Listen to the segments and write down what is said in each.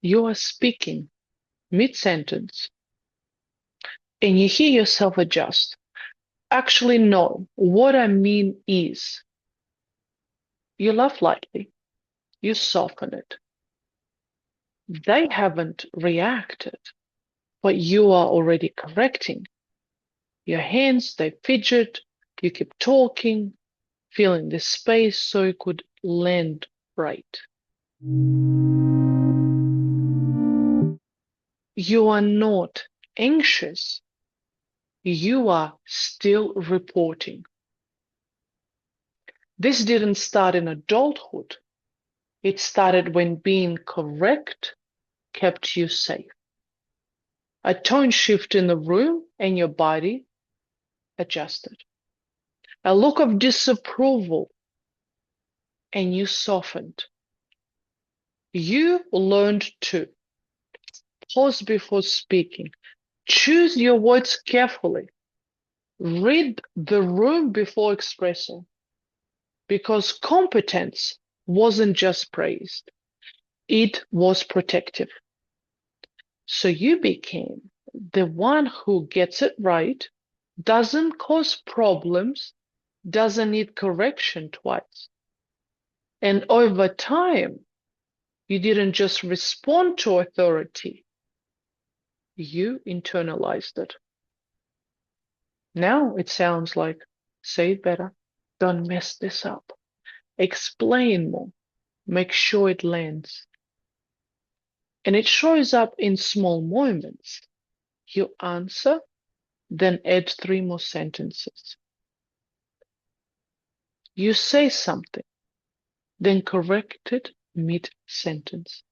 You are speaking mid-sentence and you hear yourself adjust. Actually, no. What I mean is, you laugh lightly, you soften it. They haven't reacted, but you are already correcting. Your hands, they fidget, you keep talking, filling the space so it could land right. You are not anxious. You are still reporting. This didn't start in adulthood. It started when being correct kept you safe. A tone shift in the room and your body adjusted. A look of disapproval and you softened. You learned to pause before speaking. Choose your words carefully. Read the room before expressing. Because competence wasn't just praised, it was protective. So you became the one who gets it right, doesn't cause problems, doesn't need correction twice. And over time, you didn't just respond to authority, you internalized it. Now it sounds like, say it better, don't mess this up, explain more, make sure it lands. And it shows up in small moments. You answer, then add 3 more sentences. You say something, then correct it mid-sentence.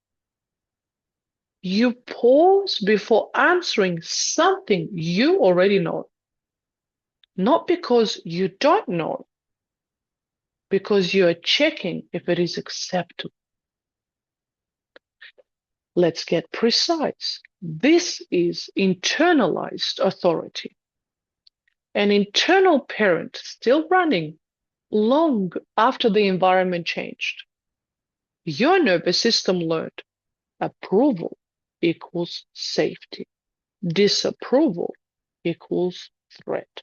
You pause before answering something you already know. Not because you don't know, because you are checking if it is acceptable. Let's get precise. This is internalized authority. An internal parent still running long after the environment changed. Your nervous system learned approval equals safety. Disapproval equals threat.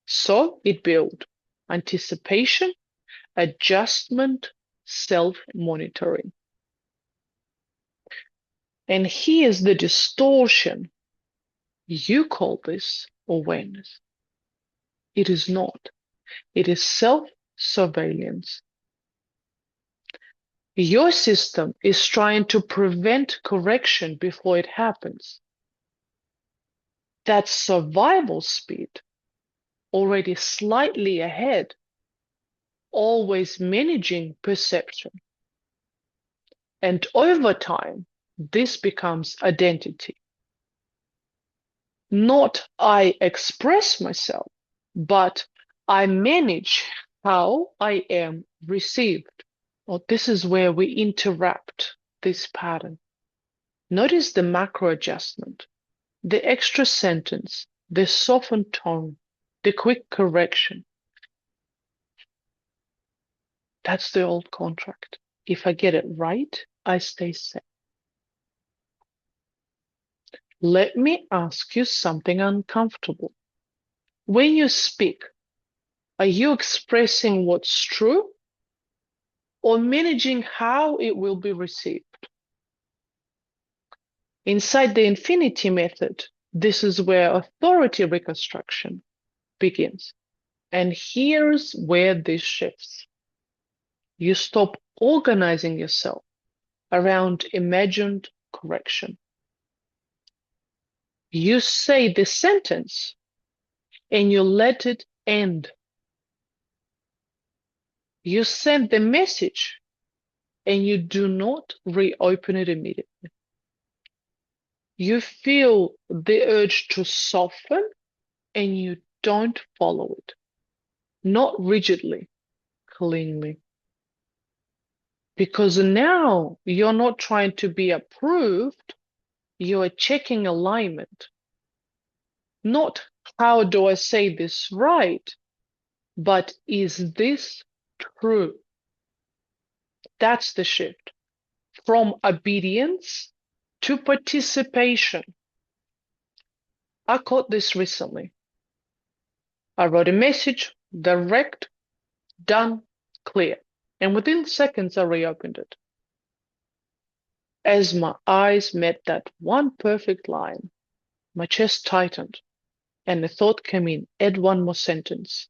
So it built anticipation, adjustment, self-monitoring. And here's the distortion. You call this awareness. It is not. It is self-surveillance. Your system is trying to prevent correction before it happens. That's survival speed, already slightly ahead, always managing perception. And over time, this becomes identity. Not I express myself, but I manage how I am received. Well, this is where we interrupt this pattern. Notice the macro adjustment, the extra sentence, the softened tone, the quick correction. That's the old contract. If I get it right, I stay safe. Let me ask you something uncomfortable. When you speak, are you expressing what's true or managing how it will be received? Inside the infinity method, this is where authority reconstruction begins. And here's where this shifts. You stop organizing yourself around imagined correction. You say the sentence and you let it end. You send the message and you do not reopen it immediately. You feel the urge to soften and you don't follow it. Not rigidly, cleanly. Because now you're not trying to be approved, you're checking alignment. Not how do I say this right, but is this true? That's the shift. from obedience to participation. I caught this recently. I wrote a message, direct, done, clear. And within seconds, I reopened it. As my eyes met that one perfect line, my chest tightened and the thought came in, add one more sentence.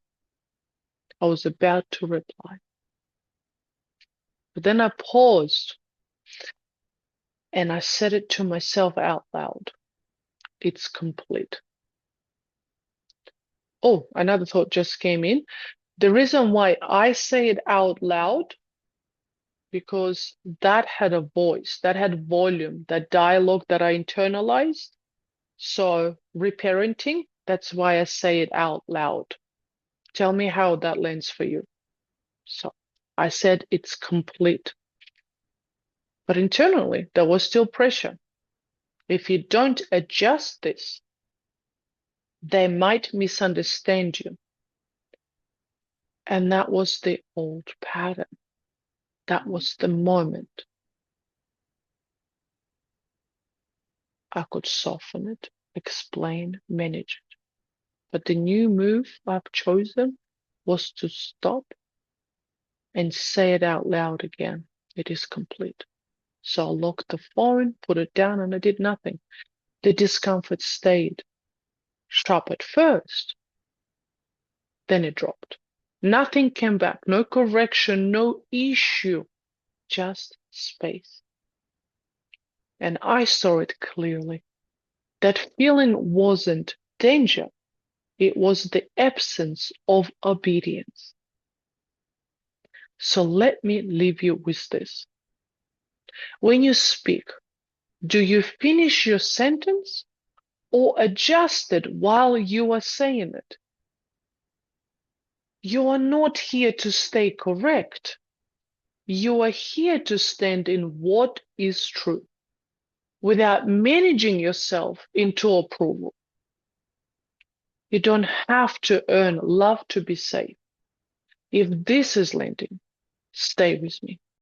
I was about to reply. But then I paused and I said it to myself out loud. It's complete. Oh, another thought just came in. The reason why I say it out loud, because that had a voice, that had volume, that dialogue that I internalized. So reparenting, that's why I say it out loud. Tell me how that lands for you. So I said it's complete. But internally, there was still pressure. If you don't adjust this, they might misunderstand you. And that was the old pattern. That was the moment I could soften it, explain, manage it. But the new move I've chosen was to stop and say it out loud again. It is complete. So I locked the phone, put it down, and I did nothing. The discomfort stayed sharp at first, then it dropped. Nothing came back, no correction, no issue, just space. And I saw it clearly. That feeling wasn't danger, it was the absence of obedience. So let me leave you with this. When you speak, do you finish your sentence or adjust it while you are saying it? You are not here to stay correct. You are here to stand in what is true without managing yourself into approval. You don't have to earn love to be safe. If this is landing, stay with me.